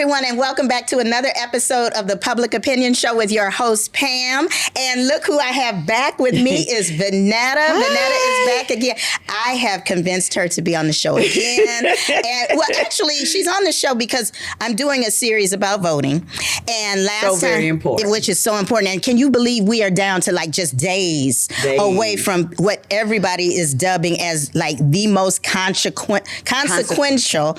everyone, and welcome back to another episode of the Public Opinion Show with your host, Pam. And look who I have back with me is Vanetta. Vanetta is back again. I have convinced her to be on the show again. And well, actually, she's on the show because I'm doing a series about voting. And last very important. Which is so important. And can you believe we are down to like just days away from what everybody is dubbing as like the most consequential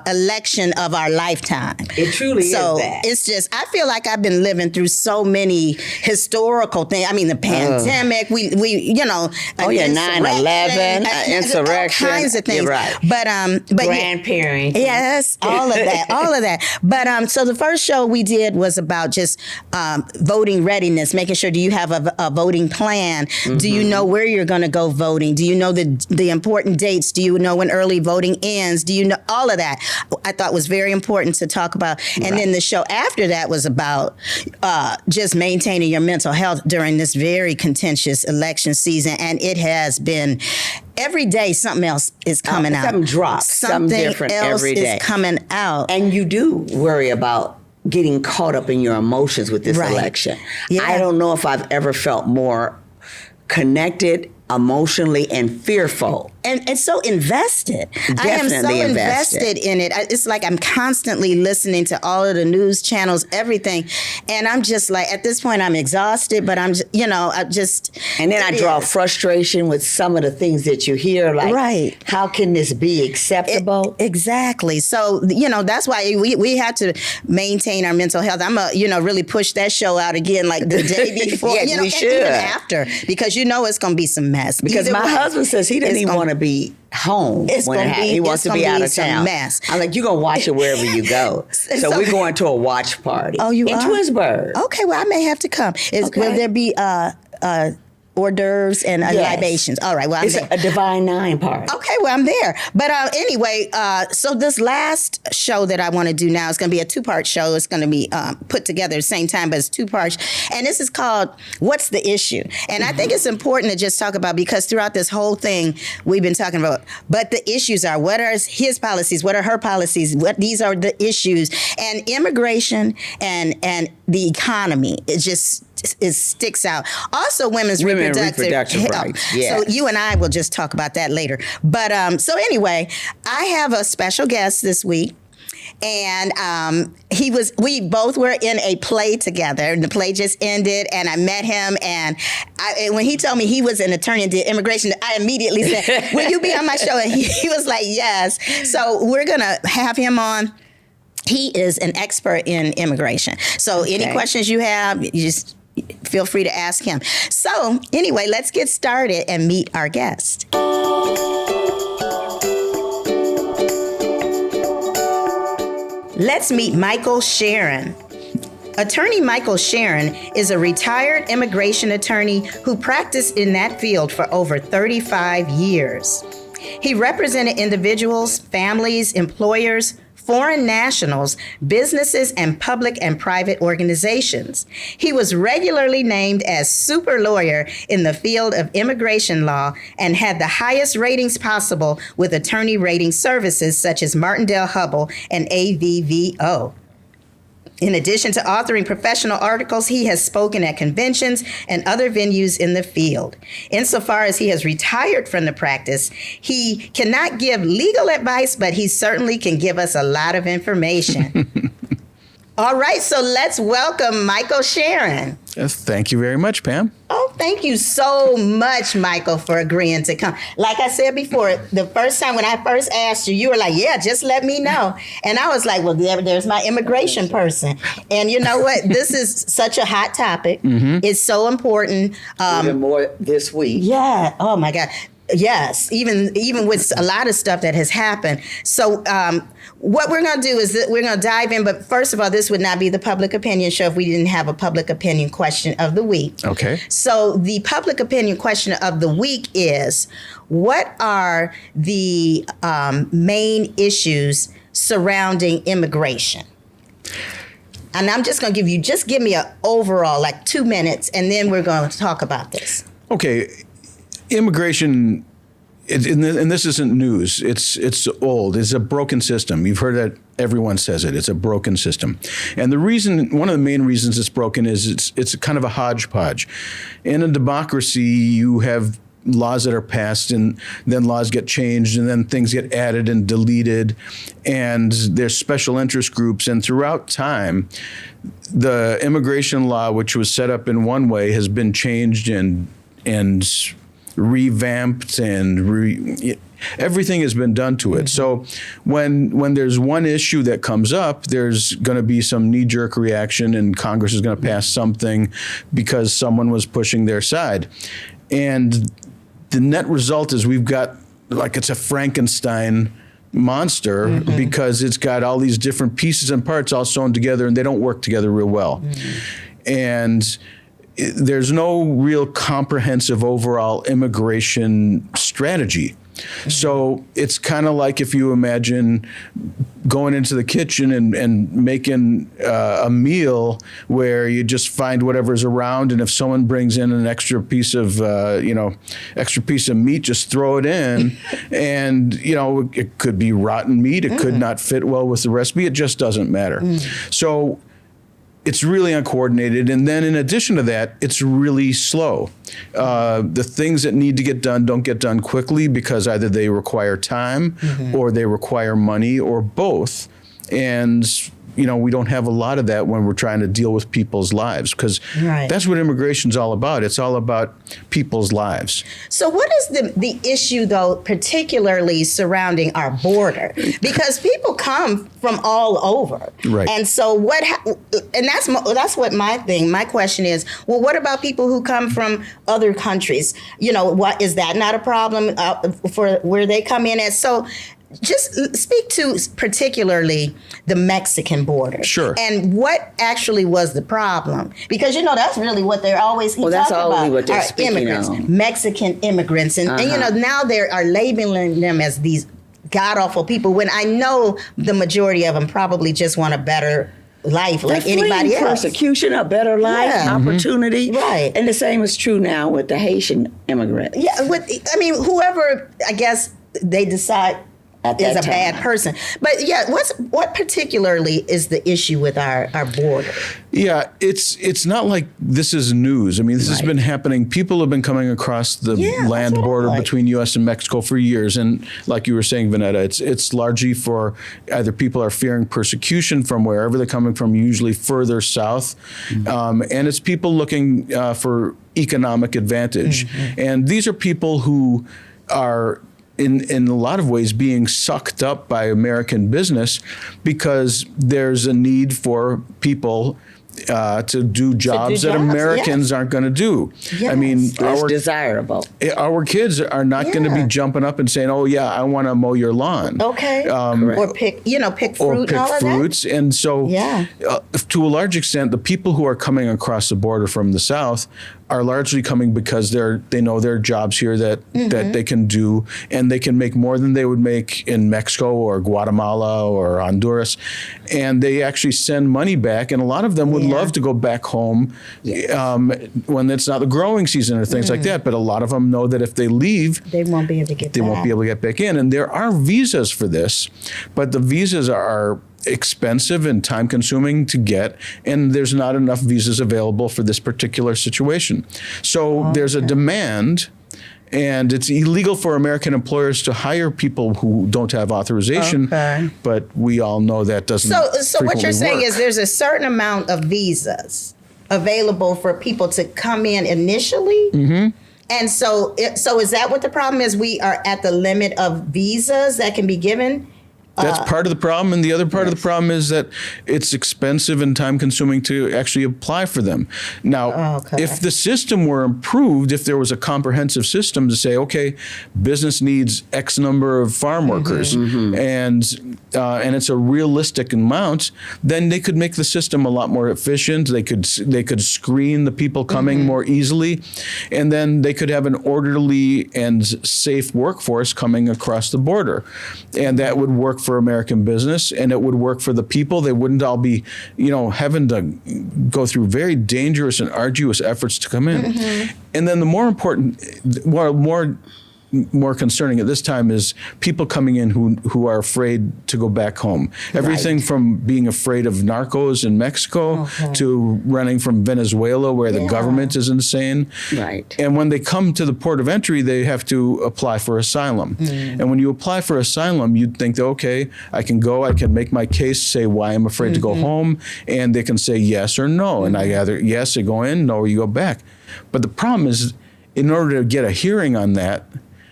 election of our lifetime. It truly is that. It's just, I feel like I've been living through so many historical things. I mean, the pandemic, we 9/11, insurrection. All kinds of things. You're right. But grandparents. Yes, all of that. But so the first show we did was about just voting readiness, making sure, do you have a voting plan? Mm-hmm. Do you know where you're going to go voting? Do you know the important dates? Do you know when early voting ends? Do you know all of that? I thought was very important to talk about. And then the show after that was about just maintaining your mental health during this very contentious election season. And it has been every day something else is coming out. Something drops. Something different else every day is coming out. And you do worry about getting caught up in your emotions with this election. Yeah. I don't know if I've ever felt more connected emotionally and fearful. And so invested. Definitely I am so invested in it. It's like I'm constantly listening to all of the news channels, everything. And I'm just like, at this point, I'm exhausted, but I'm just. And then I draw frustration with some of the things that you hear, like, how can this be acceptable? Exactly. So, that's why we had to maintain our mental health. I'm really push that show out again, like the day before. Yes, we should. And even after, because it's going to be some mess. Because my husband says he doesn't even want to be home when he wants to be out of town. Mess. I'm like, you're going to watch it wherever you go. So we're going to a watch party. Oh, you in are? Twinsburg. Okay, well, I may have to come. Will there be hors d'oeuvres and libations? All right, well, I'm it's there. A Divine Nine party. Okay, well, I'm there. But anyway, so this last show that I want to do now is going to be a two-part show. It's going to be put together at the same time, but it's two parts. And this is called What's the Issue? And I think it's important to just talk about, because throughout this whole thing, we've been talking about, but the issues are, what are his policies? What are her policies? These are the issues. And immigration and the economy, it sticks out. Also, women's reproductive rights. Yeah. So you and I will just talk about that later. But so anyway, I have a special guest this week. And we both were in a play together, and the play just ended, and I met him, and when he told me he was an attorney and did immigration, I immediately said, will you be on my show? And he was like, yes. So we're going to have him on. He is an expert in immigration. So any questions you have, you just feel free to ask him. So anyway, let's get started and meet our guest. Let's meet Michael Sharon. Attorney Michael Sharon is a retired immigration attorney who practiced in that field for over 35 years. He represented individuals, families, employers, foreign nationals, businesses, and public and private organizations. He was regularly named as super lawyer in the field of immigration law and had the highest ratings possible with attorney rating services such as Martindale-Hubbell and AVVO. In addition to authoring professional articles, he has spoken at conventions and other venues in the field. Insofar as he has retired from the practice, he cannot give legal advice, but he certainly can give us a lot of information. All right, so let's welcome Michael Sharon. Yes, thank you very much, Pam. Oh, thank you so much, Michael, for agreeing to come. Like I said before, the first time when I first asked you, you were like, yeah, just let me know. And I was like, well, there's my immigration person. And you know what? This is such a hot topic. Mm-hmm. It's so important. Even more this week. Yeah. Oh, my God. Yes, even with a lot of stuff that has happened. So what we're going to do is that we're going to dive in. But first of all, this would not be the public opinion show if we didn't have a public opinion question of the week. Okay. So the public opinion question of the week is, what are the main issues surrounding immigration? And I'm just going to give me an overall, like 2 minutes, and then we're going to talk about this. Okay. Immigration and this isn't news. It's old. It's a broken system. You've heard that. Everyone says it. It's a broken system. And one of the main reasons it's broken is it's kind of a hodgepodge. In a democracy, you have laws that are passed, and then laws get changed, and then things get added and deleted, and there's special interest groups. And throughout time, the immigration law, which was set up in one way, has been changed and revamped, and everything has been done to it. So when there's one issue that comes up, there's going to be some knee-jerk reaction, and Congress is going to pass something because someone was pushing their side. And the net result is we've got, like, it's a Frankenstein monster, because it's got all these different pieces and parts all sewn together, and they don't work together real well. And there's no real comprehensive overall immigration strategy. So it's kind of like if you imagine going into the kitchen and making a meal where you just find whatever's around, and if someone brings in an extra piece of meat, just throw it in, and it could be rotten meat, it could not fit well with the recipe, it just doesn't matter. So it's really uncoordinated, and then in addition to that, it's really slow. The things that need to get done don't get done quickly because either they require time or they require money, or both. And we don't have a lot of that when we're trying to deal with people's lives, because that's what immigration's all about. It's all about people's lives. So what is the issue, though, particularly surrounding our border? Because people come from all over. Right. And so that's what my question is. Well, what about people who come from other countries? What is that not a problem for where they come in at? So just speak to particularly the Mexican border. Sure. And what actually was the problem? Because, that's really what they're always talking about. That's always what they're speaking immigrants, on. Mexican immigrants. And now they are labeling them as these god-awful people, when I know the majority of them probably just want a better life like anybody else. Persecution, a better life, opportunity. Right. And the same is true now with the Haitian immigrants. Yeah, whoever, I guess, they decide is a bad person. But what particularly is the issue with our border? Yeah, it's not like this is news. I mean, this has been happening. People have been coming across the land border between U.S. and Mexico for years. And like you were saying, Vanetta, it's largely for either people are fearing persecution from wherever they're coming from, usually further south. And it's people looking for economic advantage. And these are people who are in a lot of ways being sucked up by American business, because there's a need for people to do jobs that Americans aren't going to do. Yes. I mean, it's desirable. Our kids are not going to be jumping up and saying, "Oh yeah, I want to mow your lawn." Okay. Or pick fruit. Or pick and all fruits. Of that? And so, to a large extent, the people who are coming across the border from the South are largely coming because they know there are jobs here that they can do, and they can make more than they would make in Mexico or Guatemala or Honduras, and they actually send money back, and a lot of them would love to go back home when it's not the growing season or things like that, but a lot of them know that if they leave, they won't be able to get back in. And there are visas for this, but the visas are expensive and time consuming to get, and there's not enough visas available for this particular situation. So there's a demand, and it's illegal for American employers to hire people who don't have authorization, but we all know that doesn't So what you're saying is there's a certain amount of visas available for people to come in initially? And so is that what the problem is? We are at the limit of visas that can be given? That's part of the problem. And the other part of the problem is that it's expensive and time consuming to actually apply for them. Now, if the system were improved, if there was a comprehensive system to say, okay, business needs X number of farm workers and it's a realistic amount, then they could make the system a lot more efficient. They could screen the people coming more easily, and then they could have an orderly and safe workforce coming across the border. And that would work for American business, and it would work for the people. They wouldn't all be, having to go through very dangerous and arduous efforts to come in. And then the more important, more more concerning at this time is people coming in who are afraid to go back home. Everything from being afraid of narcos in Mexico to running from Venezuela, where the government is insane. Right. And when they come to the port of entry, they have to apply for asylum. And when you apply for asylum, you'd think that, okay, I can go, I can make my case, say why I'm afraid to go home, and they can say yes or no. And I either yes, you go in, no, you go back. But the problem is, in order to get a hearing on that,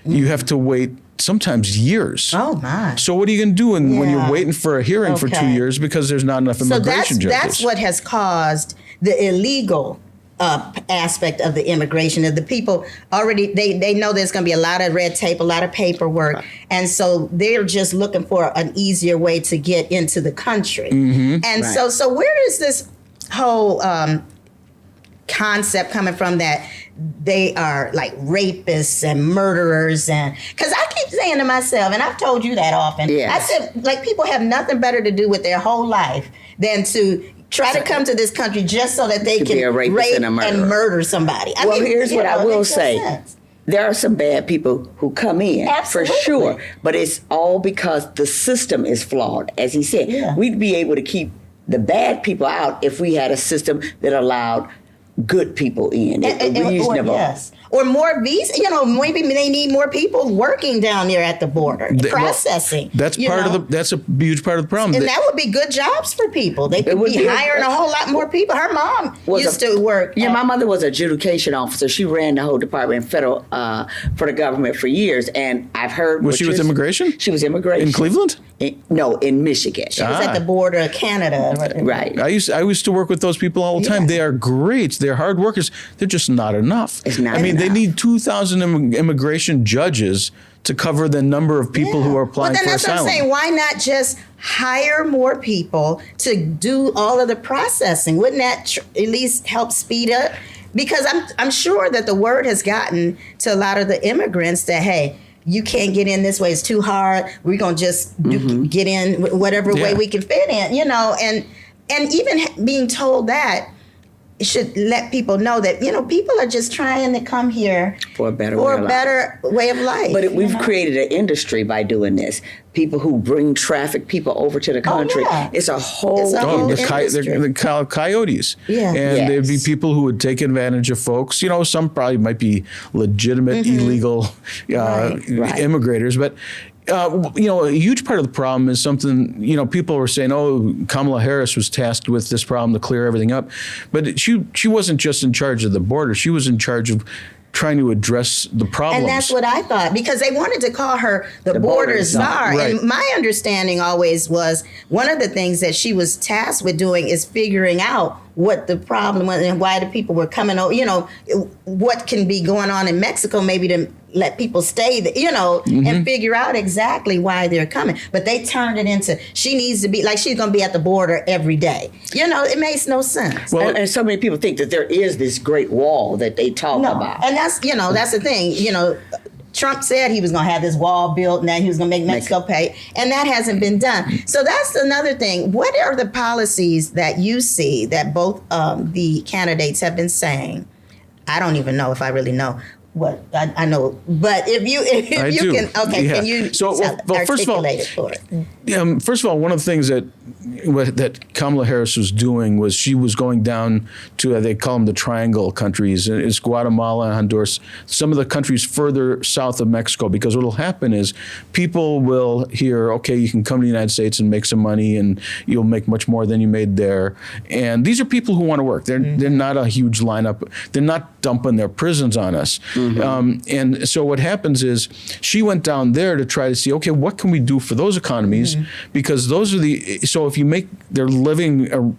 you have to wait sometimes years. Oh, my. So what are you going to do when you're waiting for a hearing for 2 years because there's not enough immigration judges? That's what has caused the illegal aspect of the immigration. Of the people already, they know there's going to be a lot of red tape, a lot of paperwork, and so they're just looking for an easier way to get into the country. And so where is this whole concept coming from that they are like rapists and murderers? And because I keep saying to myself, and I've told you that often, I said, like, people have nothing better to do with their whole life than to try to come to this country just so that they can rape and murder somebody. I mean, here's what I will say. There are some bad people who come in, for sure, but it's all because the system is flawed. As he said, we'd be able to keep the bad people out if we had a system that allowed good people in. Or more visas. You know, maybe they need more people working down there at the border, processing. Well, that's a huge part of the problem. And that would be good jobs for people. They could be hiring a whole lot more people. Her mom used to work. Yeah, my mother was an adjudication officer. She ran the whole department federal for the government for years. And I've heard. Was she with immigration? She was immigration. In Cleveland? No, in Michigan. She was at the border of Canada. Right. I used to work with those people all the time. They are great. They're hard workers. They're just not enough. It's not enough. They need 2,000 immigration judges to cover the number of people who are applying for asylum. That's what I'm saying. Why not just hire more people to do all of the processing? Wouldn't that at least help speed up? Because I'm sure that the word has gotten to a lot of the immigrants that, hey, you can't get in this way. It's too hard. We're going to just get in whatever way we can fit in, you know. And even being told that, should let people know that, you know, people are just trying to come here for a better way of life. But we've created an industry by doing this. People who bring traffic people over to the country. It's a whole industry. The coyotes. And there'd be people who would take advantage of folks. You know, some probably might be legitimate, illegal immigrators, but you know, a huge part of the problem is something, you know, people were saying, oh, Kamala Harris was tasked with this problem to clear everything up. But she wasn't just in charge of the border. She was in charge of trying to address the problems. And that's what I thought, because they wanted to call her the border czar. And my understanding always was one of the things that she was tasked with doing is figuring out what the problem was and why the people were coming over, you know, what can be going on in Mexico, maybe to let people stay there, you know, and figure out exactly why they're coming. But they turned it into, she needs to be, like, she's going to be at the border every day. You know, it makes no sense. Well, and so many people think that there is this great wall that they talk about. And that's, you know, that's the thing, you know, Trump said he was going to have this wall built and that he was going to make Mexico pay, and that hasn't been done. So that's another thing. What are the policies that you see that both the candidates have been saying? I don't even know if I really know what I know, but if you can, can you articulate it for it? First of all, one of the things that Kamala Harris was doing was she was going down to, they call them the triangle countries. It's Guatemala and Honduras, some of the countries further south of Mexico, because what will happen is people will hear, okay, you can come to the United States and make some money and you'll make much more than you made there. And these are people who want to work. They're not a huge lineup. They're not dumping their prisons on us. And so what happens is she went down there to try to see, okay, what can we do for those economies? Because those are so if you make their living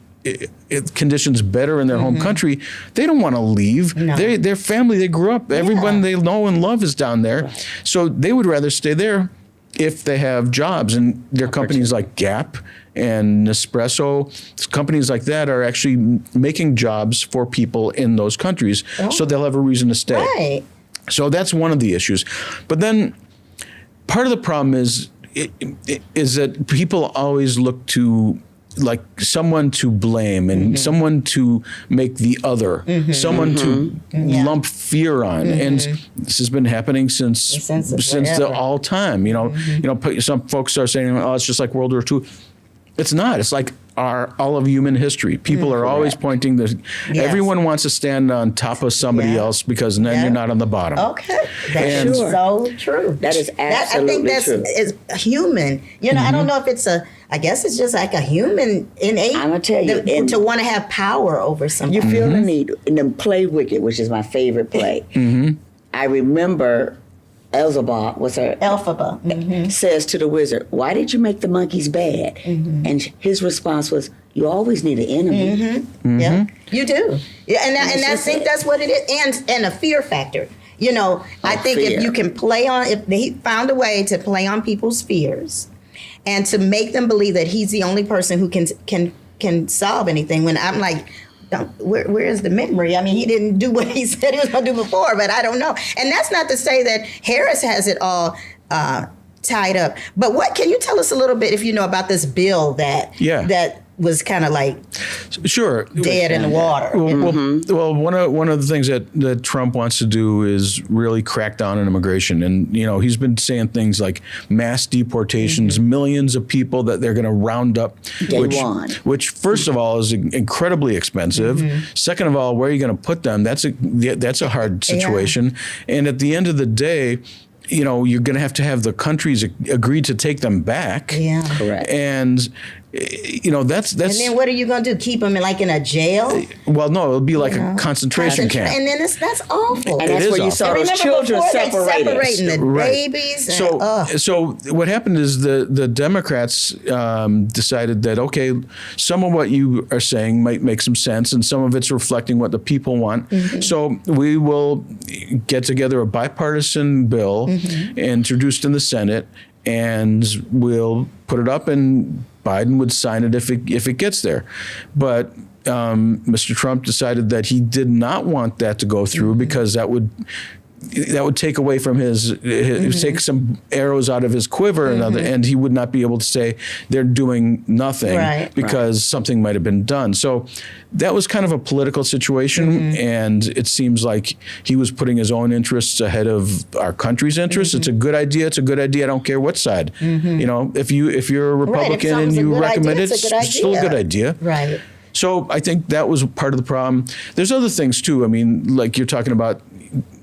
conditions better in their home country, they don't want to leave. No. Their family, they grew up, everyone they know and love is down there. Right. So they would rather stay there if they have jobs. And there are companies like Gap and Nespresso, companies like that are actually making jobs for people in those countries. So they'll have a reason to stay. Right. So that's one of the issues. But then part of the problem is that people always look to like someone to blame and someone to make the other, someone to lump fear on, and this has been happening since the all time. Some folks are saying, "Oh, it's just like World War II." It's not. It's like all of human history. People are always pointing the. Yes. Everyone wants to stand on top of somebody else because then you're not on the bottom. Okay, that's so true. That is absolutely true. I think that's is human. I don't know if it's I guess it's just like a human innate. I'm gonna tell you, to want to have power over something. You feel the need in the play Wicked, which is my favorite play. I remember. Elphaba says to the wizard, "Why did you make the monkeys bad?" And his response was, "You always need an enemy." Yeah, you do. Yeah, and I think that's what it is, and a fear factor. I think if you can if he found a way to play on people's fears, and to make them believe that he's the only person who can solve anything. When I'm like. Where is the memory? I mean, he didn't do what he said he was going to do before, but I don't know. And that's not to say that Harris has it all tied up. But what can you tell us a little bit, if you know, about this bill that was kind of like dead in the water? Well, one of the things that Trump wants to do is really crack down on immigration, and he's been saying things like mass deportations, millions of people that they're going to round up, which first of all is incredibly expensive. Second of all, where are you going to put them? That's a hard situation, and at the end of the day. You're going to have the countries agree to take them back. Yeah, correct. And that's. And then what are you going to do? Keep them in a jail? Well, no, it'll be like a concentration camp. And then that's awful. And that's where you saw those children separating the babies. So what happened is the Democrats decided that some of what you are saying might make some sense, and some of it's reflecting what the people want. So we will get together a bipartisan bill introduced in the Senate, and we'll put it up, and Biden would sign it if it gets there. But Mr. Trump decided that he did not want that to go through because that would take away from his take some arrows out of his quiver, and he would not be able to say they're doing nothing because something might have been done. So that was kind of a political situation, and it seems like he was putting his own interests ahead of our country's interests. It's a good idea. It's a good idea. I don't care what side. If you're a Republican and you recommend it, it's still a good idea. Right. So I think that was part of the problem. There's other things too. I mean, like you're talking about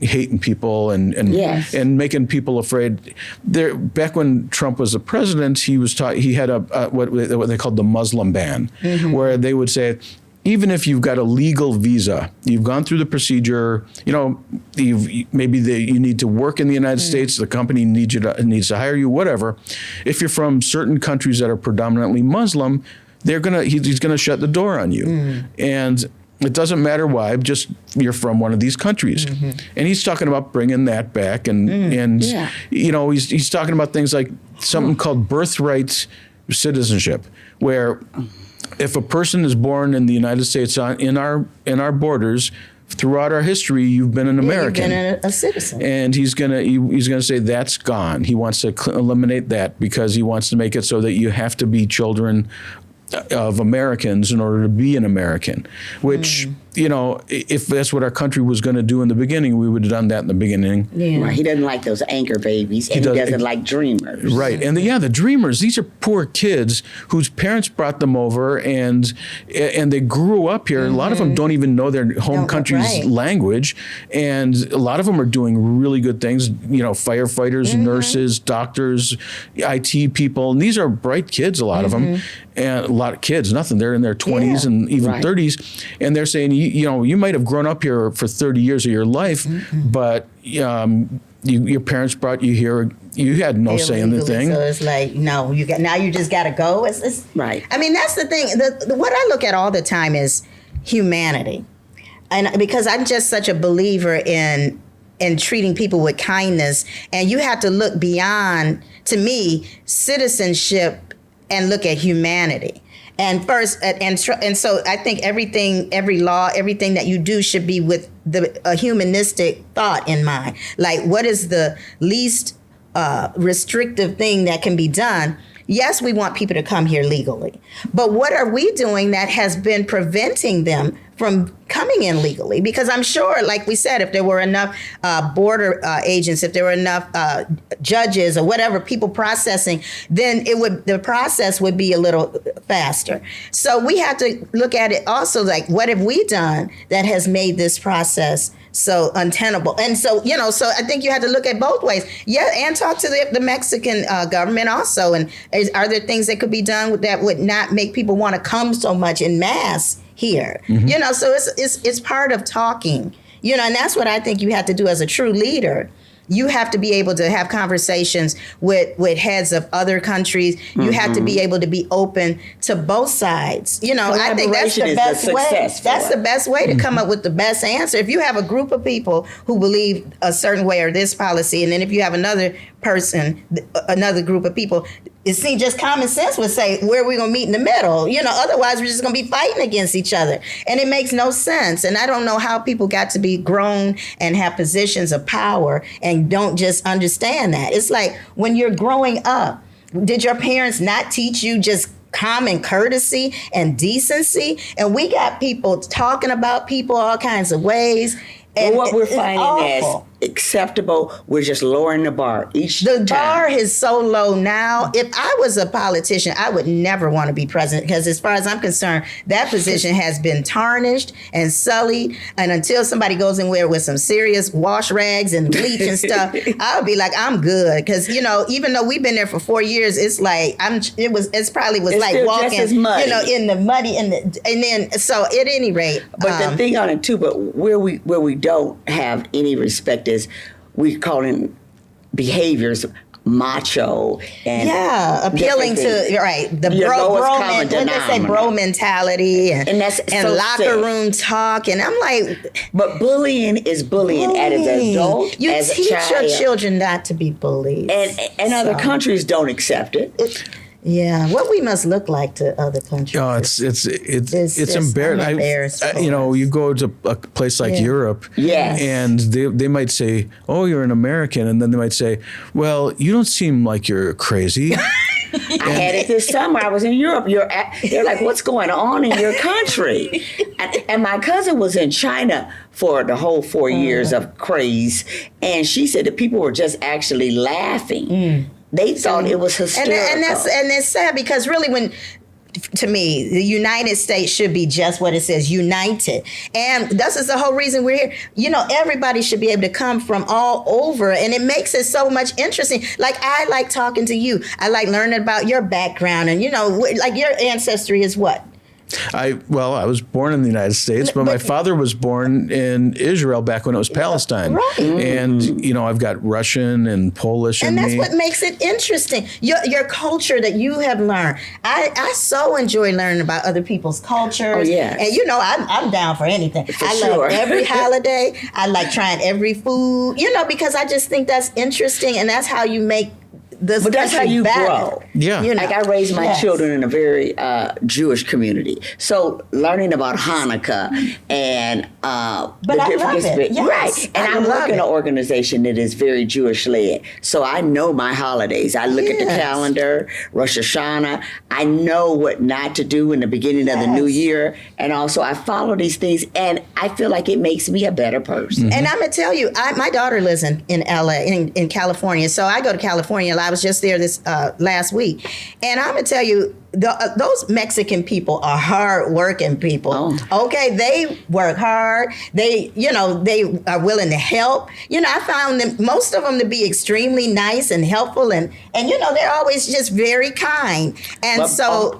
hating people and making people afraid. Back when Trump was the president, he had what they called the Muslim ban, where they would say, even if you've got a legal visa, you've gone through the procedure, you need to work in the United States, the company needs to hire you, whatever. If you're from certain countries that are predominantly Muslim, he's gonna shut the door on you, and it doesn't matter why. Just you're from one of these countries, and he's talking about bringing that back, and he's talking about things like something called birthright citizenship, where if a person is born in the United States in our borders. Throughout our history, you've been an American. You've been a citizen. And he's gonna say that's gone. He wants to eliminate that because he wants to make it so that you have to be children of Americans in order to be an American, which, if that's what our country was going to do in the beginning, we would have done that in the beginning. Yeah. Right. He doesn't like those anchor babies, and he doesn't like dreamers. Right. And the dreamers, these are poor kids whose parents brought them over, and they grew up here. A lot of them don't even know their home country's language, and a lot of them are doing really good things, firefighters, nurses, doctors, IT people, and these are bright kids, a lot of them. And a lot of kids, they're in their 20s and even 30s, and they're saying, you might have grown up here for 30 years of your life, but your parents brought you here. You had no say in the thing. So it's like, no, you just got to go. It's right. I mean, that's the thing. What I look at all the time is humanity, and because I'm just such a believer in treating people with kindness, and you have to look beyond, to me, citizenship. And look at humanity. And first, and so I think every law, everything that you do should be with a humanistic thought in mind. Like, what is the least restrictive thing that can be done? Yes, we want people to come here legally, but what are we doing that has been preventing them from coming in legally? Because I'm sure, like we said, if there were enough border agents, if there were enough judges or whatever, people processing, then the process would be a little faster. So we have to look at it also like, what have we done that has made this process so untenable? And so, so I think you have to look at both ways. Yeah, and talk to the Mexican government also. And are there things that could be done that would not make people want to come so much in mass here? So it's part of talking, and that's what I think you have to do as a true leader. You have to be able to have conversations with heads of other countries. You have to be able to be open to both sides. I think that's the best way. That's the best way to come up with the best answer. If you have a group of people who believe a certain way or this policy, and then if you have another person, another group of people, it seems just common sense would say, where are we going to meet in the middle? Otherwise we're just going to be fighting against each other. And it makes no sense. And I don't know how people got to be grown and have positions of power and don't just understand that. It's like when you're growing up, did your parents not teach you just common courtesy and decency? And we got people talking about people all kinds of ways. And what we're finding as acceptable, we're just lowering the bar each time. The bar is so low now. If I was a politician, I would never want to be president, because as far as I'm concerned, that position has been tarnished and sullied. And until somebody goes in there with some serious wash rags and bleach and stuff, I'll be like, I'm good. Because, even though we've been there for 4 years, it's like, it's probably like walking, in the muddy. And then, so at any rate. But the thing on it too, but where we don't have any respect is we call in behaviors macho and appealing to the bro mentality and locker sick. Room talk, and I'm like, but bullying is bullying as an adult. You as teach a child. your children not to be bullied, and other countries don't accept it. What we must look like to other countries. Oh, it's embarrassing. You go to a place like Europe, and they might say, "Oh, you're an American," and then they might say, "Well, you don't seem like you're crazy." I had it this summer. I was in Europe. They're like, "What's going on in your country?" And my cousin was in China for the whole 4 years of craze, and she said the people were just actually laughing. They thought it was hysterical. And it's sad, because really to me, the United States should be just what it says, united. And this is the whole reason we're here. Everybody should be able to come from all over, and it makes it so much interesting. Like, I like talking to you. I like learning about your background, and, like your ancestry is what? I was born in the United States, but my father was born in Israel back when it was Palestine. Right. And, I've got Russian and Polish and in that's me. what makes it interesting. Your culture that you have learned. I so enjoy learning about other people's cultures. Oh, yeah. And, I'm down for anything. I sure. love every holiday. I like trying every food, because I just think that's interesting, and that's how you make this but that's how you grow. Yeah. Like, I raised my children in a very Jewish community. So learning about Hanukkah and but I love it. Yes, right. And I work in an organization that is very Jewish led. So I know my holidays. I look at the calendar, Rosh Hashanah. I know what not to do in the beginning of the new year. And also I follow these things, and I feel like it makes me a better person. Mm-hmm. And I'm going to tell you, my daughter lives in LA, in California. So I go to California a lot. I was just there this last week, and I'm gonna tell you, those Mexican people are hard-working people. Oh. Okay, they work hard. They are willing to help. I found most of them to be extremely nice and helpful, and they're always just very kind. And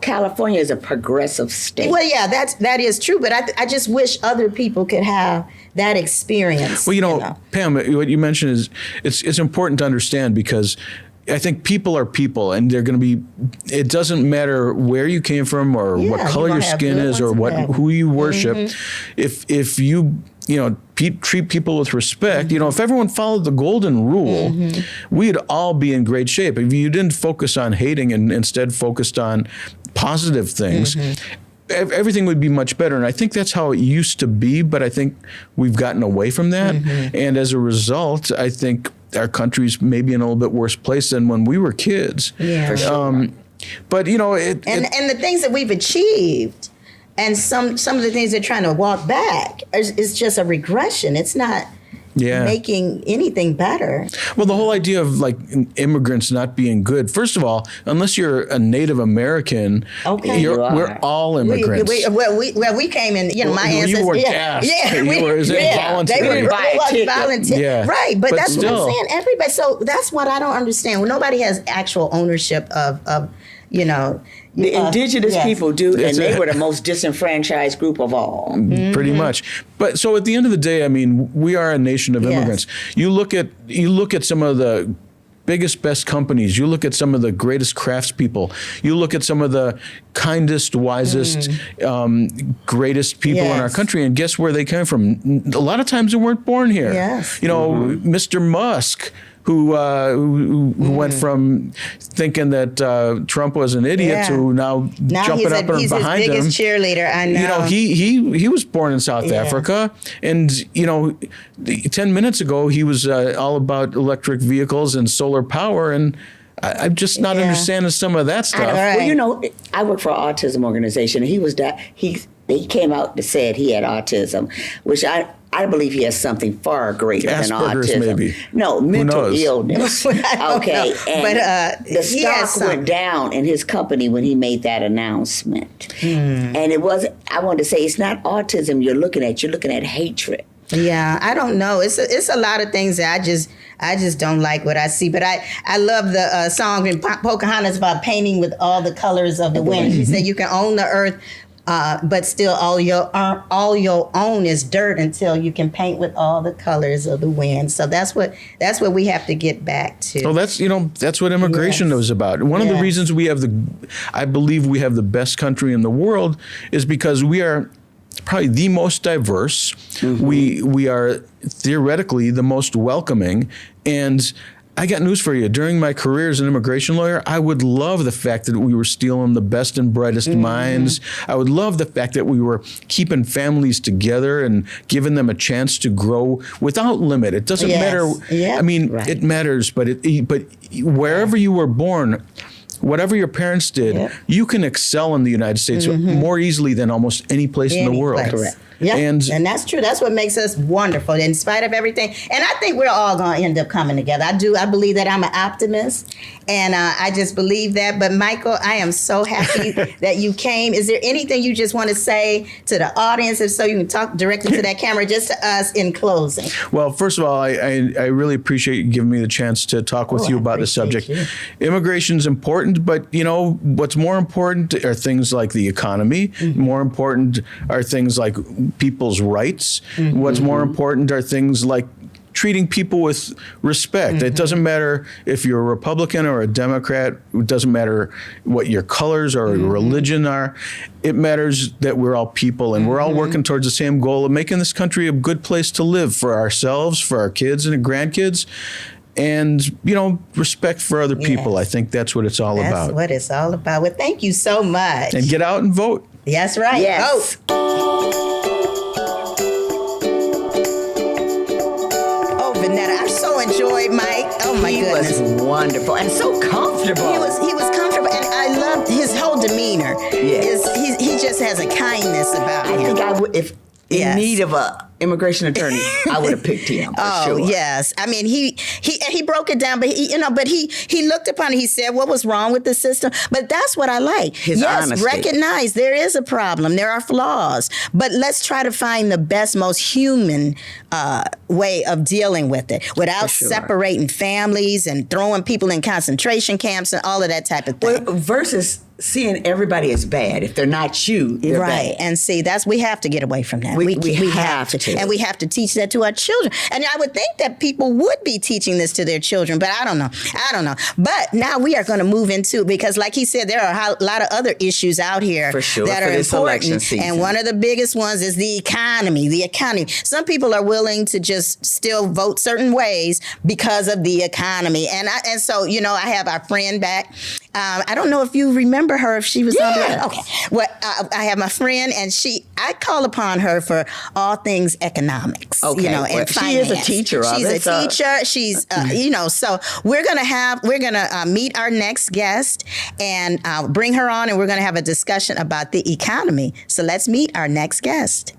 California is a progressive state. Well, yeah, that is true. But I just wish other people could have that experience. Well, Pam, what you mentioned is it's important to understand, because I think people are people, and they're going to be. It doesn't matter where you came from or what color your skin is or who you worship. Mm-hmm. If you treat people with respect, mm-hmm. If everyone followed the golden rule, mm-hmm. we'd all be in great shape. If you didn't focus on hating and instead focused on positive things. Mm-hmm. Everything would be much better. And I think that's how it used to be, but I think we've gotten away from that. Mm-hmm. And as a result, I think our country's maybe in a little bit worse place than when we were kids. Yeah. For sure. But and the things that we've achieved, and some of the things they're trying to walk back is just a regression. It's not making anything better. Well, the whole idea of like immigrants not being good. First of all, unless you're a Native American, we're all immigrants. We came in. My ancestors. You were cast. Yeah, you were involuntary. They were volunteer. Yeah. Right, but that's still, what I'm saying. Everybody. So that's what I don't understand. Nobody has actual ownership of the indigenous people do, and they were the most disenfranchised group of all. Pretty much. But so at the end of the day, I mean, we are a nation of immigrants. You look at some of the biggest, best companies. You look at some of the greatest craftspeople. You look at some of the kindest, wisest, greatest people in our country, and guess where they came from? A lot of times they weren't born here. Yes. Mr. Musk, who went from thinking that Trump was an idiot to now jumping up and behind him. He's his biggest cheerleader. I know. He was born in South Africa, and 10 minutes ago he was all about electric vehicles and solar power, and I'm just not understanding some of that stuff. Well, I work for an autism organization, and he came out and said he had autism, which I believe he has something far greater than autism. Maybe. No, mental illness. Okay. And the stock went down in his company when he made that announcement. And I wanted to say, it's not autism you're looking at hatred. Yeah, I don't know. It's a lot of things that I just don't like what I see. But I love the song in Pocahontas about painting with all the colors of the wind. He said you can own the earth, but still all you'll own is dirt until you can paint with all the colors of the wind. So that's what we have to get back to. Well, that's what immigration is about. One of the reasons I believe we have the best country in the world is because we are probably the most diverse. We are theoretically the most welcoming, and I got news for you. During my career as an immigration lawyer, I would love the fact that we were stealing the best and brightest minds. I would love the fact that we were keeping families together and giving them a chance to grow without limit. It doesn't matter. I mean, it matters, but wherever you were born, whatever your parents did, you can excel in the United States more easily than almost any place in the world. Correct. Yeah, and that's true. That's what makes us wonderful, in spite of everything. And I think we're all going to end up coming together. I believe that. I'm an optimist, and I just believe that. But Michael, I am so happy that you came. Is there anything you just want to say to the audience, if so you can talk directly to that camera, just to us in closing? Well, first of all, I really appreciate you giving me the chance to talk with you about the subject. Immigration is important, but what's more important are things like the economy. More important are things like people's rights. What's more important are things like treating people with respect. It doesn't matter if you're a Republican or a Democrat. It doesn't matter what your colors or your religion are. It matters that we're all people, and we're all working towards the same goal of making this country a good place to live for ourselves, for our kids and grandkids. And, respect for other people. I think that's what it's all about. That's what it's all about. Well, thank you so much. And get out and vote. That's right. Yes. Vote. Vanetta, I so enjoyed Mike. Oh my goodness. He was wonderful and so comfortable. He was comfortable, and I loved his whole demeanor. Yes. He just has a kindness about him. I think I would, if in need of a immigration attorney, I would have picked him for sure. Oh, yes. I mean, he broke it down, but he looked upon it. He said what was wrong with the system. But that's what I like. His honesty. Recognize there is a problem. There are flaws. But let's try to find the best, most human way of dealing with it without separating families and throwing people in concentration camps and all of that type of thing. Well, versus seeing everybody as bad. If they're not you, they're right. bad. And see, we have to get away from that. We have to. And we have to teach that to our children. And I would think that people would be teaching this to their children, but I don't know. But now we are going to move into, because like he said, there are a lot of other issues out here for sure, that are important. And one of the biggest ones is the economy. Some people are willing to just still vote certain ways because of the economy. And so, I have our friend back, I don't know if you remember her, if she was on Yes. the okay. Well, I have my friend, and I call upon her for all things economics. Okay. And Well, finance. she is a teacher of She's it, a teacher. She's so we're gonna meet our next guest and bring her on, and we're gonna have a discussion about the economy. So let's meet our next guest.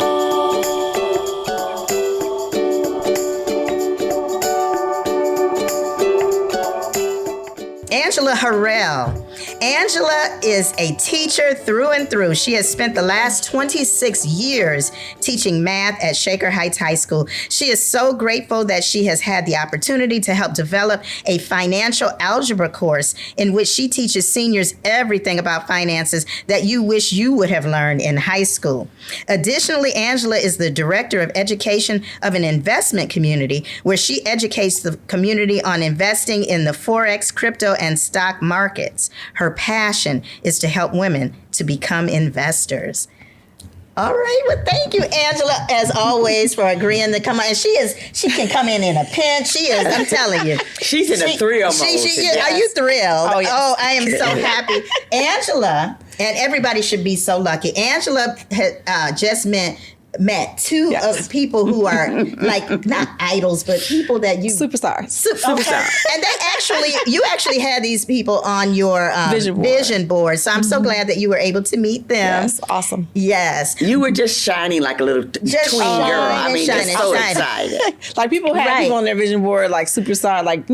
Angela Harrell. Angela is a teacher through and through. She has spent the last 26 years teaching math at Shaker Heights High School. She is so grateful that she has had the opportunity to help develop a financial algebra course in which she teaches seniors everything about finances that you wish you would have learned in high school. Additionally, Angela is the director of education of an investment community where she educates the community on investing in the Forex, crypto, and stock markets. Her passion is to help women to become investors. All right. Well, thank you, Angela, as always, for agreeing to come on. And she can come in a pinch. She is, I'm telling you. She's in a thrill mode. Are you thrilled? Oh, yes. Oh, I am so happy. Angela, and everybody should be so lucky. Angela had just met two of people who are like not idols, but people that you Superstars. Okay. And you actually had these people on your vision board. So I'm so glad that you were able to meet them. Yes, awesome. Yes. You were just shining like a little tween girl. I mean, shining, just so shining. excited. Like people had people on their vision board, like superstar, like,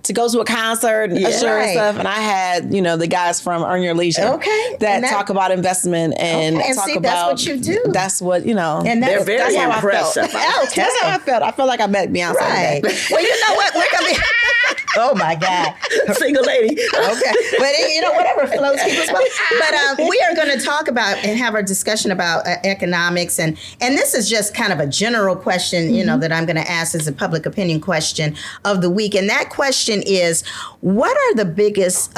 to go to a concert and Usher and stuff. And I had, the guys from Earn Your Leisure that talk about investment and talk about. That's what you do. That's what, And they're very impressive. That's how I felt. I felt like I met Beyonce. Right. Well, you know what? We're going to be. Oh my God. Single lady. Okay. But whatever floats people's boat. But we are going to talk about and have our discussion about economics. And this is just kind of a general question, that I'm going to ask as a public opinion question of the week. And that question is, what are the biggest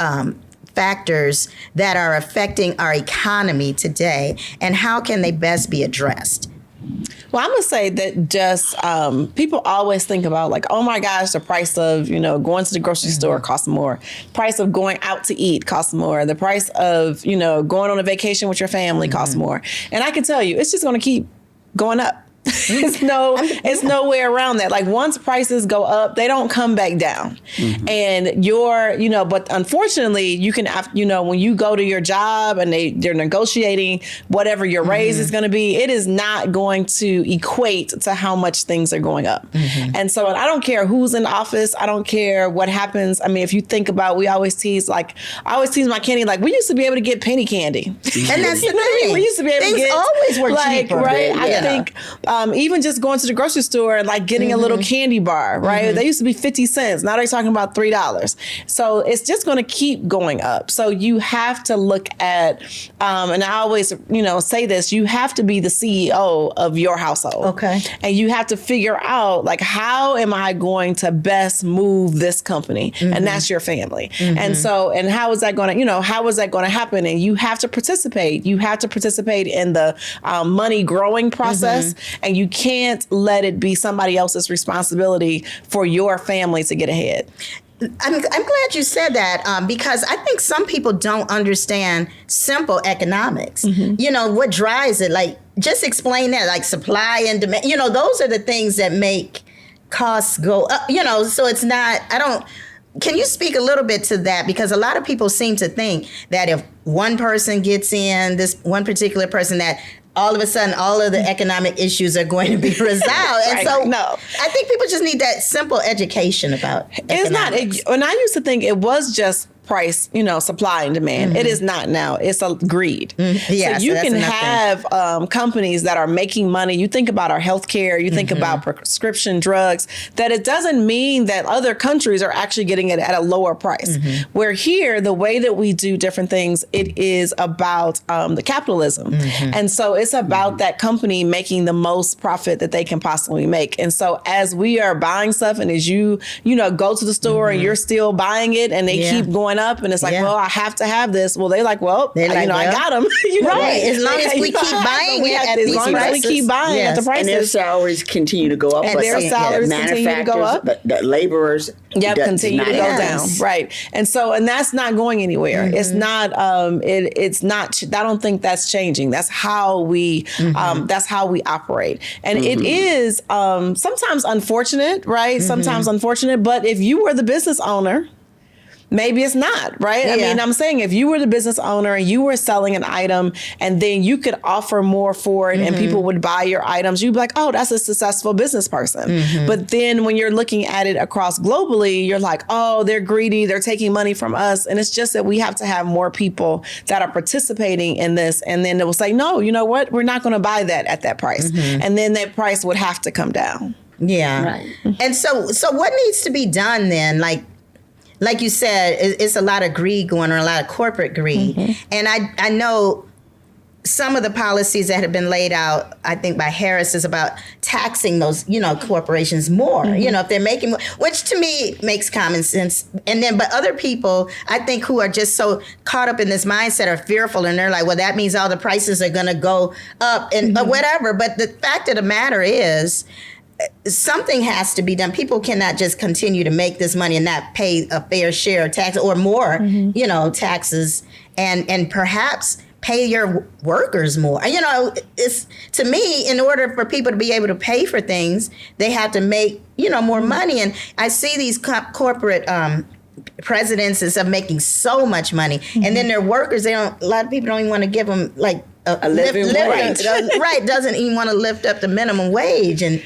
factors that are affecting our economy today, and how can they best be addressed? Well, I'm going to say that just people always think about like, oh my gosh, the price of, going to the grocery store costs more. Price of going out to eat costs more. The price of, going on a vacation with your family costs more. And I can tell you, it's just going to keep going up. It's no way around that. Like once prices go up, they don't come back down. And but unfortunately you can, when you go to your job and they're negotiating whatever your raise is going to be, it is not going to equate to how much things are going up. And so I don't care who's in office. I don't care what happens. I mean, if you think about, I always tease my candy, like we used to be able to get penny candy. And that's the thing. We used to be able to get things always were cheaper. Right? I think even just going to the grocery store and like getting a little candy bar, right? They used to be 50 cents. Now they're talking about $3. So it's just going to keep going up. So you have to look at, and I always, say this, you have to be the CEO of your household. Okay. And you have to figure out like, how am I going to best move this company? And that's your family. And so, and how is that going to, how is that going to happen? And you have to participate. You have to participate in the money growing process. And you can't let it be somebody else's responsibility for your family to get ahead. I'm glad you said that because I think some people don't understand simple economics. What drives it? Like, just explain that, like supply and demand. Those are the things that make costs go up. So it's not, can you speak a little bit to that? Because a lot of people seem to think that if one person gets in, this one particular person, that all of a sudden, all of the economic issues are going to be resolved. And so no. I think people just need that simple education about economics. It's not. And I used to think it was just price, supply and demand. It is not now. It's a greed. Yeah, so you can have companies that are making money. You think about our healthcare, you think about prescription drugs, that it doesn't mean that other countries are actually getting it at a lower price. Where here, the way that we do different things, it is about the capitalism. And so it's about that company making the most profit that they can possibly make. And so as we are buying stuff and as you go to the store and you're still buying it and they keep going going up, and it's like, well, I have to have this. Well, they're like, well, I got them. Right. As long as we keep buying it at these prices. As long as we keep buying at the prices. And their salaries continue to go up. And their salaries continue to go up. The laborers continue to go down. Right. And that's not going anywhere. It's not, it's not, I don't think that's changing. That's how we operate. And it is sometimes unfortunate, right? Sometimes unfortunate, but if you were the business owner, maybe it's not, right? I mean, I'm saying if you were the business owner and you were selling an item and then you could offer more for it and people would buy your items, you'd be like, oh, that's a successful business person. But then when you're looking at it across globally, you're like, oh, they're greedy. They're taking money from us. And it's just that we have to have more people that are participating in this. And then they will say, no, you know what? We're not going to buy that at that price. And then that price would have to come down. Yeah. Right. And so what needs to be done then? Like you said, it's a lot of greed going on, a lot of corporate greed. And I know some of the policies that have been laid out, I think by Harris, is about taxing those, corporations more, if they're making more, which to me makes common sense. And then, but other people, I think, who are just so caught up in this mindset are fearful, and they're like, well, that means all the prices are going to go up and whatever. But the fact of the matter is, something has to be done. People cannot just continue to make this money and not pay a fair share of tax or more, taxes, and perhaps pay your workers more. It's, to me, in order for people to be able to pay for things, they have to make, more money. And I see these corporate presidents and stuff making so much money, and then their workers, a lot of people don't even want to give them like a living wage. Right, doesn't even want to lift up the minimum wage. And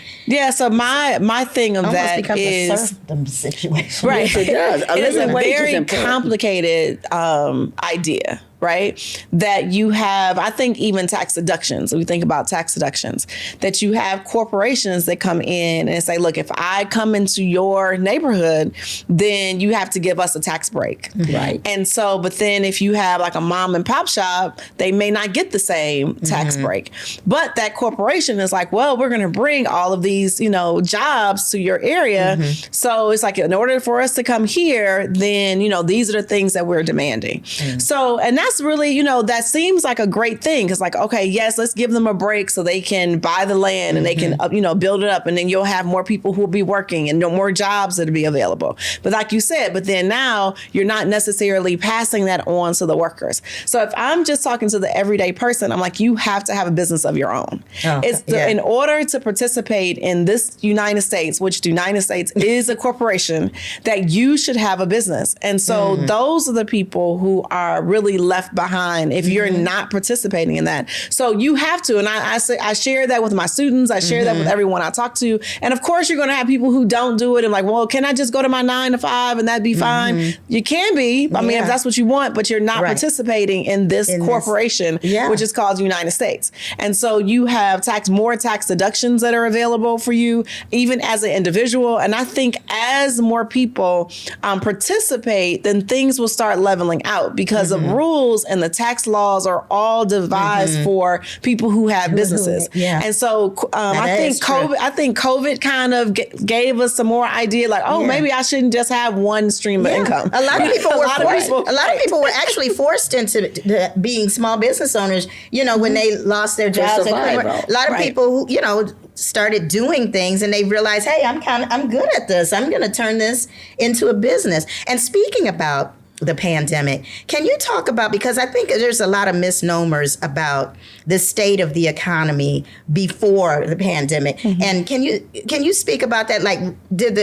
so my thing of that is a serfdom situation. Right, it does. It is a very complicated idea. Right? That you have, I think even tax deductions, we think about tax deductions, that you have corporations that come in and say, look, if I come into your neighborhood, then you have to give us a tax break. Right. And so, but then if you have like a mom and pop shop, they may not get the same tax break. But that corporation is like, well, we're going to bring all of these, jobs to your area. So it's like, in order for us to come here, then, these are the things that we're demanding. So, and that's really, that seems like a great thing. Because like, okay, yes, let's give them a break so they can buy the land and they can, build it up. And then you'll have more people who will be working and more jobs that'll be available. But like you said, but then now you're not necessarily passing that on to the workers. So if I'm just talking to the everyday person, I'm like, you have to have a business of your own. In order to participate in this United States, which the United States is a corporation, that you should have a business. And so those are the people who are really left behind if you're not participating in that. So you have to, and I share that with my students. I share that with everyone I talk to. And of course, you're going to have people who don't do it and like, well, can I just go to my 9 to 5 and that'd be fine? You can be. I mean, if that's what you want, but you're not participating in this corporation, which is called the United States. And so you have more tax deductions that are available for you, even as an individual. And I think as more people participate, then things will start leveling out because the rules and the tax laws are all devised for people who have businesses. And so I think COVID kind of gave us some more idea like, maybe I shouldn't just have one stream of income. A lot of people were actually forced into being small business owners, when they lost their jobs. A lot of people who, started doing things and they realized, hey, I'm good at this. I'm going to turn this into a business. And speaking about the pandemic, can you talk about, because I think there's a lot of misnomers about the state of the economy before the pandemic, and can you speak about that? Like,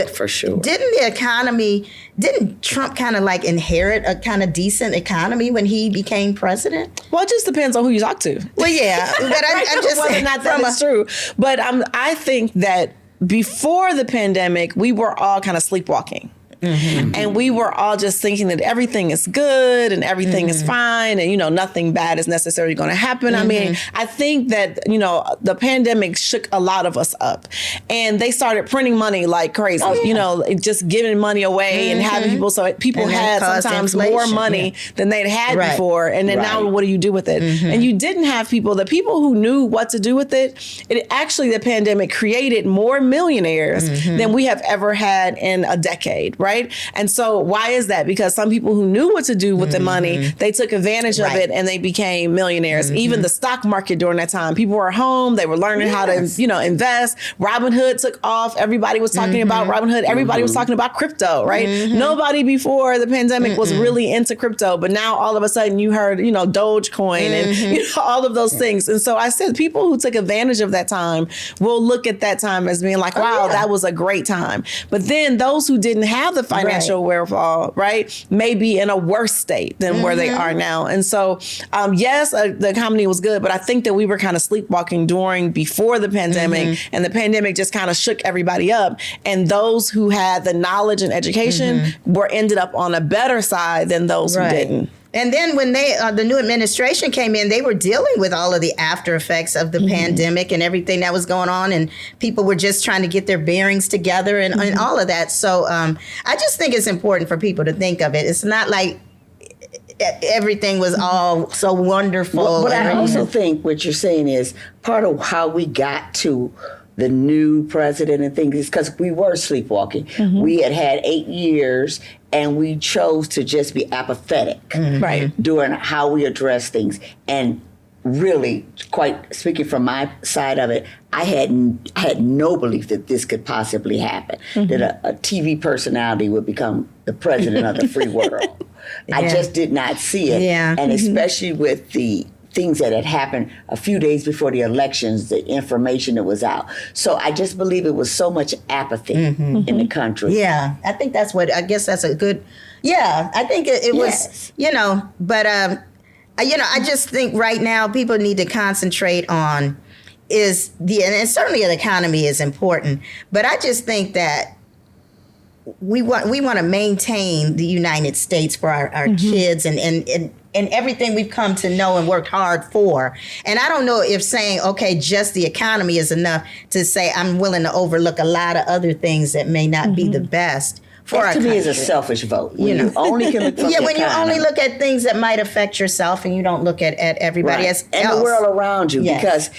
for sure, didn't Trump kind of like inherit a kind of decent economy when he became president? Well, it just depends on who you talk to. Well, yeah, but I'm just whether or not that is true. But I think that before the pandemic, we were all kind of sleepwalking. And we were all just thinking that everything is good and everything is fine and, nothing bad is necessarily going to happen. I mean, I think that, the pandemic shook a lot of us up and they started printing money like crazy, just giving money away and having people. So people had sometimes more money than they'd had before. And then now what do you do with it? And you didn't have the people who knew what to do with it. The pandemic created more millionaires than we have ever had in a decade. right? And so why is that? Because some people who knew what to do with the money, they took advantage of it and they became millionaires. Even the stock market during that time, people were home, they were learning how to, invest. Robinhood took off. Everybody was talking about Robinhood. Everybody was talking about crypto, right? Nobody before the pandemic was really into crypto, but now all of a sudden you heard, Dogecoin and all of those things. And so I said, people who took advantage of that time will look at that time as being like, wow, that was a great time. But then those who didn't have the financial wherewithal, right, may be in a worse state than where they are now. And so, yes, the economy was good, but I think that we were kind of sleepwalking before the pandemic, and the pandemic just kind of shook everybody up. And those who had the knowledge and education were ended up on a better side than those who didn't. And then when the new administration came in, they were dealing with all of the after effects of the pandemic and everything that was going on. And people were just trying to get their bearings together and all of that. So I just think it's important for people to think of it. It's not like everything was all so wonderful. But I also think what you're saying is part of how we got to the new president and things is because we were sleepwalking. We had 8 years and we chose to just be apathetic during how we address things. And really, quite speaking from my side of it, I had no belief that this could possibly happen, that a TV personality would become the president of the free world. I just did not see it. And especially with the things that had happened a few days before the elections, the information that was out. So I just believe it was so much apathy in the country. Yeah, I think I guess that's a good, I think it was, but, I just think right now people need to concentrate on and certainly the economy is important, but I just think that we want to maintain the United States for our kids and everything we've come to know and worked hard for. And I don't know if saying, okay, just the economy is enough to say I'm willing to overlook a lot of other things that may not be the best for our country. To me is a selfish vote. You only can look at when you only look at things that might affect yourself and you don't look at everybody else. And the world around you, because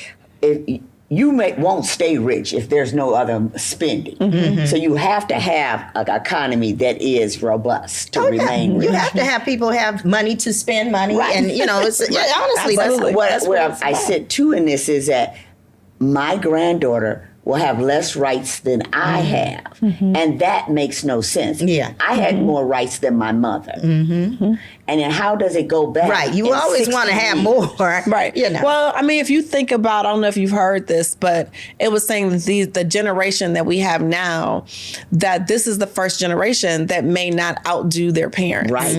you won't stay rich if there's no other spending. So you have to have an economy that is robust to remain rich. You have to have people have money to spend money. And, it's honestly, that's where I sit too in this is that my granddaughter will have less rights than I have. And that makes no sense. I had more rights than my mother. And then how does it go back? Right. You always want to have more. Right. Well, I mean, if you think about, I don't know if you've heard this, but it was saying that the generation that we have now, that this is the first generation that may not outdo their parents. Right.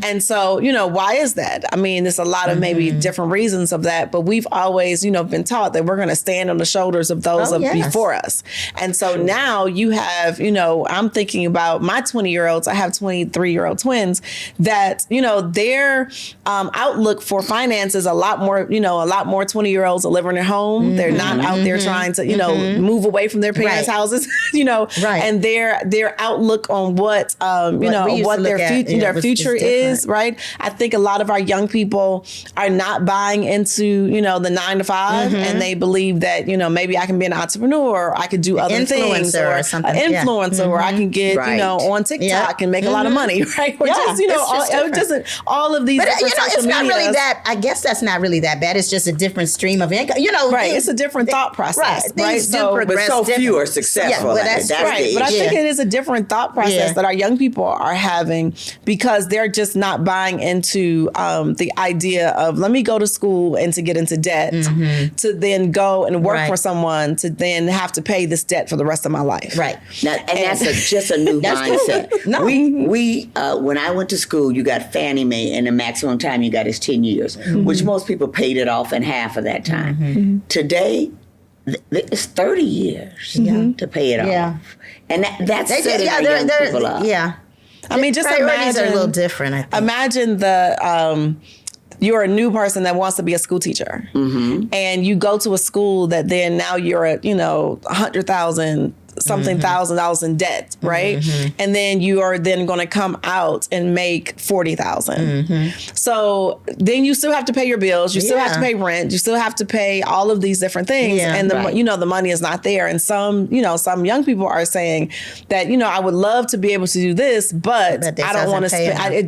And so, why is that? I mean, there's a lot of maybe different reasons of that, but we've always, been taught that we're going to stand on the shoulders of those before us. And so now you have, I'm thinking about my 20-year-olds, I have 23-year-old twins that, their outlook for finance is a lot more 20-year-olds are living at home. They're not out there trying to, move away from their parents' houses, and their outlook on what their future is, right? I think a lot of our young people are not buying into, the 9 to 5 and they believe that, maybe I can be an entrepreneur or I could do other things or something. An influencer or I can get, on TikTok and make a lot of money, right? Or just, all of these. But it's not really that. I guess that's not really that bad. It's just a different stream of income. Right? It's a different thought process, right? But so few are successful. That's right. But I think it is a different thought process that our young people are having because they're just not buying into the idea of let me go to school and to get into debt to then go and work for someone to then have to pay this debt for the rest of my life. Right. Now, and that's just a new mindset. No. We when I went to school, you got Fannie Mae, and the maximum time you got is 10 years, which most people paid it off in half of that time. Today, it's 30 years to pay it off. And that's setting our young people up. I mean, just priorities are a little different, I think. Imagine you're a new person that wants to be a school teacher and you go to a school that then now you're at, $100,000 something $1,000 in debt, right? And then you are then going to come out and make 40,000. So then you still have to pay your bills. You still have to pay rent. You still have to pay all of these different things. And the money is not there. And some young people are saying that, I would love to be able to do this, but I don't want to spend.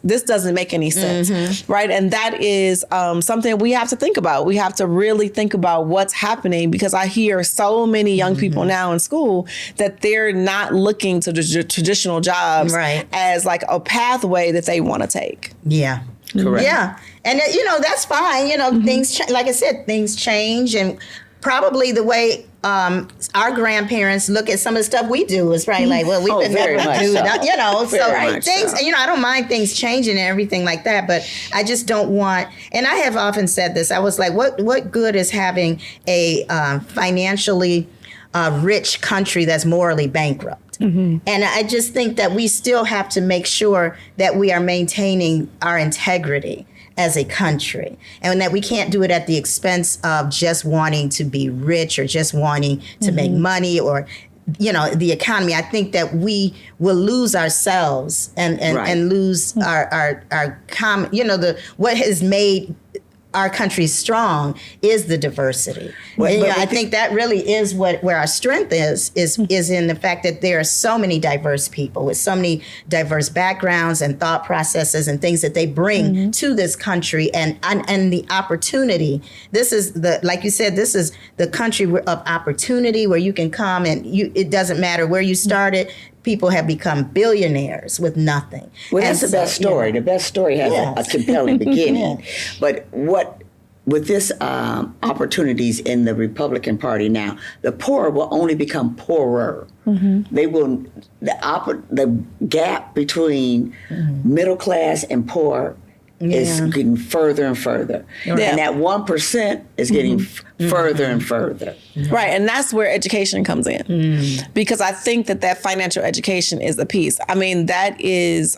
This doesn't make any sense, right? And that is something we have to think about. We have to really think about what's happening, because I hear so many young people now in school that they're not looking to the traditional jobs as like a pathway that they want to take. Yeah. Correct. Yeah. And, that's fine. Things, like I said, things change. And probably the way our grandparents look at some of the stuff we do is probably like, well, we would never do that, so things, I don't mind things changing and everything like that, but I just don't want, and I have often said this, I was like, what good is having a financially rich country that's morally bankrupt? And I just think that we still have to make sure that we are maintaining our integrity as a country, and that we can't do it at the expense of just wanting to be rich or just wanting to make money or, the economy. I think that we will lose ourselves and lose our common, what has made our country strong is the diversity. I think that really is where our strength is in the fact that there are so many diverse people with so many diverse backgrounds and thought processes and things that they bring to this country, and the opportunity. This is like you said, this is the country of opportunity where you can come and it doesn't matter where you started. People have become billionaires with nothing. Well, that's the best story. The best story has a compelling beginning. But with this opportunities in the Republican Party now, the poor will only become poorer. They will, the gap between middle class and poor is getting further and further. And that 1% is getting further and further. Right, and that's where education comes in. Because I think that financial education is a piece. I mean, that is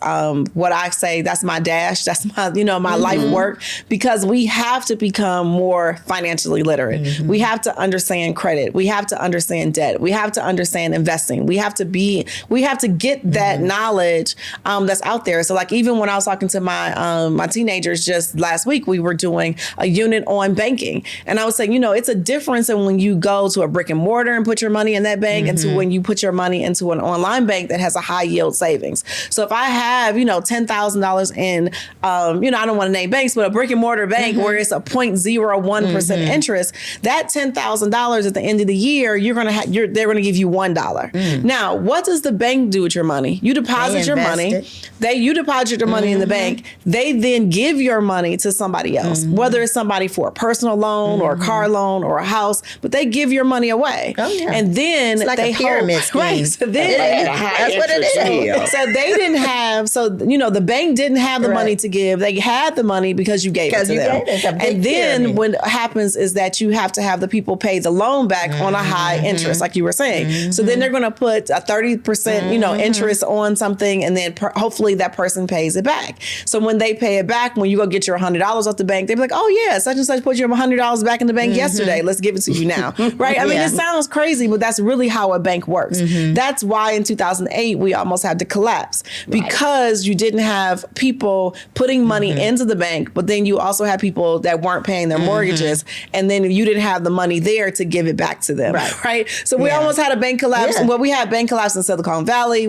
what I say, that's my dash, that's my, my life work, because we have to become more financially literate. We have to understand credit. We have to understand debt. We have to understand investing. We have to get that knowledge that's out there. So like even when I was talking to my teenagers just last week, we were doing a unit on banking. And I was saying, it's a difference in when you go to a brick and mortar and put your money in that bank and to when you put your money into an online bank that has a high yield savings. So if I have, $10,000 in, I don't want to name banks, but a brick and mortar bank where it's a 0.01% interest, that $10,000 at the end of the year, they're going to give you $1. Now, what does the bank do with your money? You deposit your money. You deposit your money in the bank. They then give your money to somebody else, whether it's somebody for a personal loan or a car loan or a house, but they give your money away. And then it's like a pyramid scheme. Right. So then that's what it is. So they didn't have, the bank didn't have the money to give. They had the money because you gave it to them. And then what happens is that you have to have the people pay the loan back on a high interest, like you were saying. So then they're going to put a 30%, interest on something, and then hopefully that person pays it back. So when they pay it back, when you go get your $100 off the bank, they're like, oh yeah, such and such put your $100 back in the bank yesterday. Let's give it to you now. Right? I mean, it sounds crazy, but that's really how a bank works. That's why in 2008, we almost had to collapse because you didn't have people putting money into the bank, but then you also had people that weren't paying their mortgages, and then you didn't have the money there to give it back to them. Right? So we almost had a bank collapse. Well, we had bank collapse in Silicon Valley.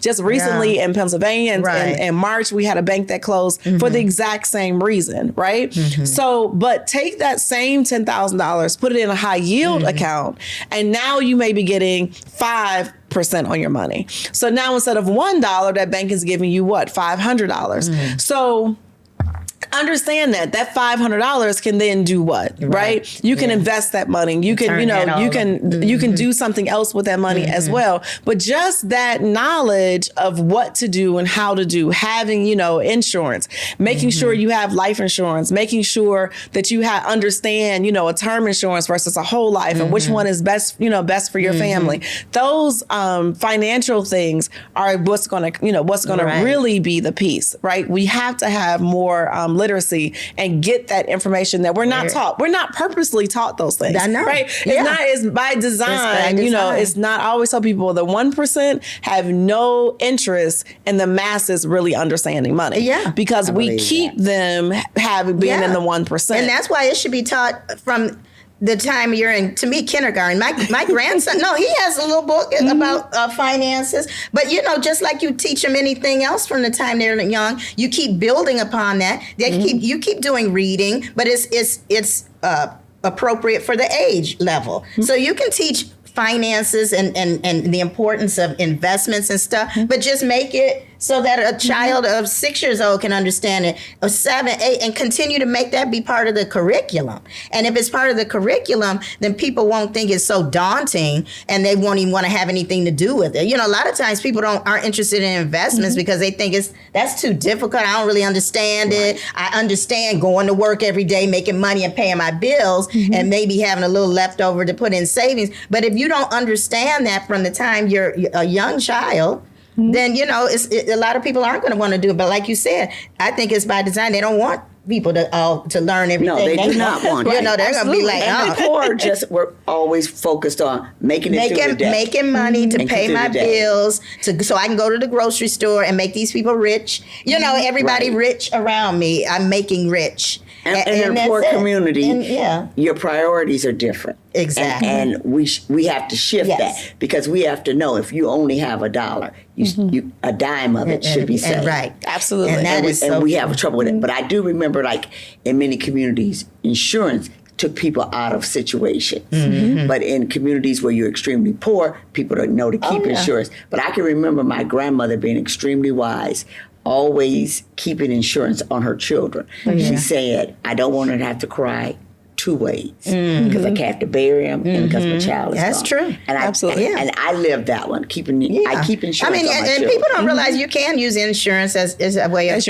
Just recently in Pennsylvania in March, we had a bank that closed for the exact same reason. Right? So, but take that same $10,000, put it in a high yield account, and now you may be getting 5% on your money. So now instead of $1, that bank is giving you what? $500. So understand that $500 can then do what, right? You can invest that money. You can, you can do something else with that money as well. But just that knowledge of what to do and how to do, having, insurance, making sure you have life insurance, making sure that you understand, a term insurance versus a whole life and which one is best, best for your family. Those financial things are what's going to, really be the piece, right? We have to have more literacy and get that information that we're not taught. We're not purposely taught those things. I know. Right? It's by design. It's not. I always tell people the 1% have no interest in the masses really understanding money. Yeah. Because we keep them being in the 1%. And that's why it should be taught from the time you're in, to me, kindergarten. My grandson, he has a little book about finances. But, just like you teach them anything else from the time they're young, you keep building upon that. You keep doing reading, but it's appropriate for the age level. So you can teach finances and the importance of investments and stuff, but just make it so that a child of 6 years old can understand it, or 7, 8, and continue to make that be part of the curriculum. And if it's part of the curriculum, then people won't think it's so daunting, and they won't even want to have anything to do with it. A lot of times people aren't interested in investments because they think that's too difficult. I don't really understand it. I understand going to work every day, making money and paying my bills, and maybe having a little left over to put in savings. But if you don't understand that from the time you're a young child, then, a lot of people aren't going to want to do it. But like you said, I think it's by design. They don't want people to learn everything. No, they do not want it. They're going to be like, and the poor we're always focused on making it through the day. Making money to pay my bills, so I can go to the grocery store and make these people rich. Everybody rich around me, I'm making rich. And in a poor community, your priorities are different. Exactly. And we have to shift that, because we have to know if you only have $1, you a dime of it should be saved. Right. Absolutely. And we have trouble with it. But I do remember, like, in many communities, insurance took people out of situations. But in communities where you're extremely poor, people don't know to keep insurance. But I can remember my grandmother being extremely wise, always keeping insurance on her children. She said, I don't want her to have to cry 2 ways, because I have to bury him and because my child is That's gone. true. And Absolutely. And I live that one. I keep insurance on my children. People don't realize you can use insurance as a way of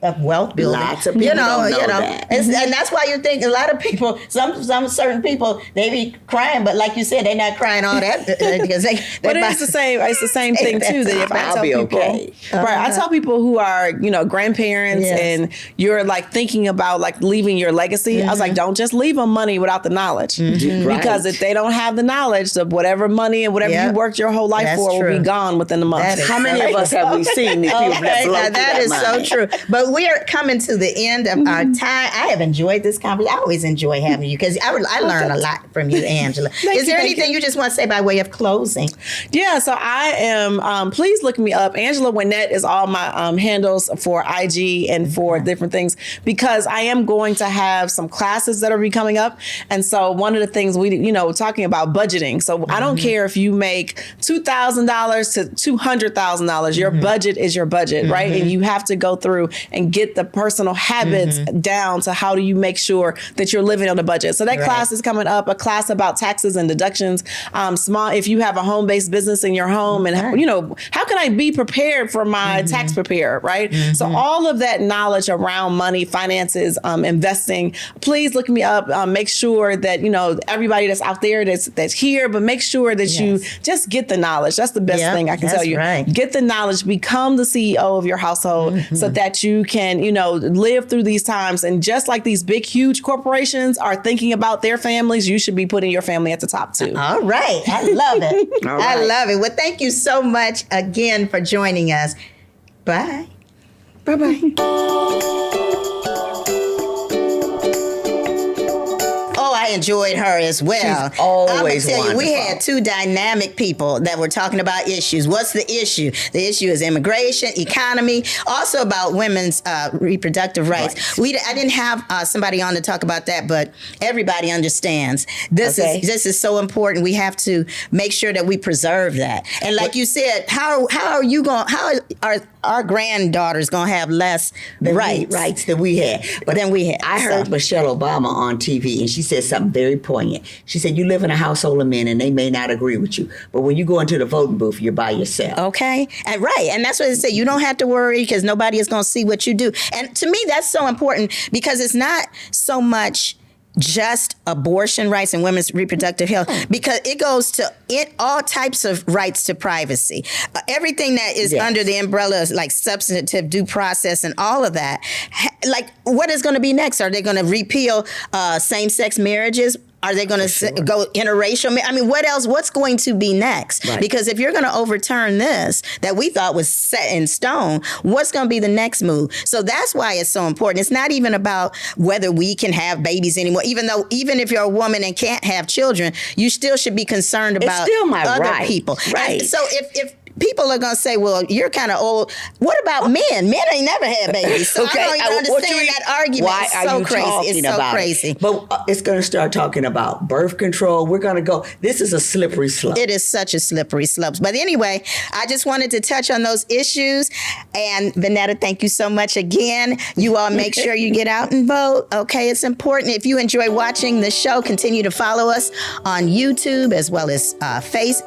of wealth building. Lots of people don't know that. And that's why you think a lot of people, some certain people, they be crying, but like you said, they're not crying all that because but it's the same. It's the same thing too. That if I tell people, right? I tell people who are grandparents and you're like thinking about like leaving your legacy. I was like, don't just leave them money without the knowledge, because if they don't have the knowledge of whatever money and whatever you worked your whole life will be gone within a month. How many of us have we seen these people that blow that is money? so true. But we are coming to the end of our time. I have enjoyed this conversation. I always enjoy having you because I learn a lot from you, Angela. Is there anything you just want to say by way of closing? Yeah, so I am, please look me up. Angela Winnett is all my handles for IG and for different things, because I am going to have some classes that are be coming up. And so one of the things talking about budgeting. So I don't care if you make $2,000 to $200,000, your budget is your budget, right? And you have to go through and get the personal habits down to how do you make sure that you're living on a budget. So that class is coming up, a class about taxes and deductions. If you have a home-based business in your home, and how can I be prepared for my tax preparer, right? So all of that knowledge around money, finances, investing, please look me up. Make sure that, everybody that's out there that's here, but make sure that you just get the knowledge. That's the best thing I can tell you. Right. Get the knowledge, become the CEO of your household so that you can, live through these times. And just like these big, huge corporations are thinking about their families, you should be putting your family at the top too. All right. I love it. All right. I love it. Well, thank you so much again for joining us. Bye. Bye-bye. I enjoyed her as well. She's always I'm gonna tell you, we wonderful. had 2 dynamic people that were talking about issues. What's the issue? The issue is immigration, economy, also about women's reproductive rights. I didn't have somebody on to talk about that, but everybody understands. This is so important. We have to make sure that we preserve that. And like you said, how are our granddaughters going to have less rights than we had? But than we had. I heard Michelle Obama on TV, and she said something very poignant. She said, you live in a household of men, and they may not agree with you, but when you go into the voting booth, you're by yourself. Okay. And that's what they say. You don't have to worry because nobody is going to see what you do. And to me, that's so important because it's not so much just abortion rights and women's reproductive health, because it goes to all types of rights to privacy. Everything that is under the umbrella of like substantive due process and all of that. Like, what is going to be next? Are they going to repeal same-sex marriages? Are they going to go interracial? I mean, what else? What's going to be next? Right. Because if you're going to overturn this that we thought was set in stone, what's going to be the next move? So that's why it's so important. It's not even about whether we can have babies anymore. Even if you're a woman and can't have children, you still should be concerned about still my other right. people. Right. And so if people are going to say, well, you're kind of old. What about men? Men ain't never had babies. So Okay, I don't even understand that argument. Why it's are so you crazy. talking It's so about crazy. It? But it's going to start talking about birth control. We're going to go. This is a slippery slope. It is such a slippery slope. But anyway, I just wanted to touch on those issues. And Vanetta, thank you so much again. You all make sure you get out and vote. Okay, it's important. If you enjoy watching the show, continue to follow us on YouTube as well as Facebook.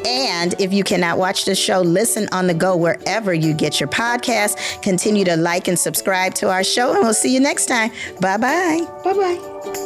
And if you cannot watch the show, listen on the go wherever you get your podcast. Continue to like and subscribe to our show, and we'll see you next time. Bye-bye. Bye-bye.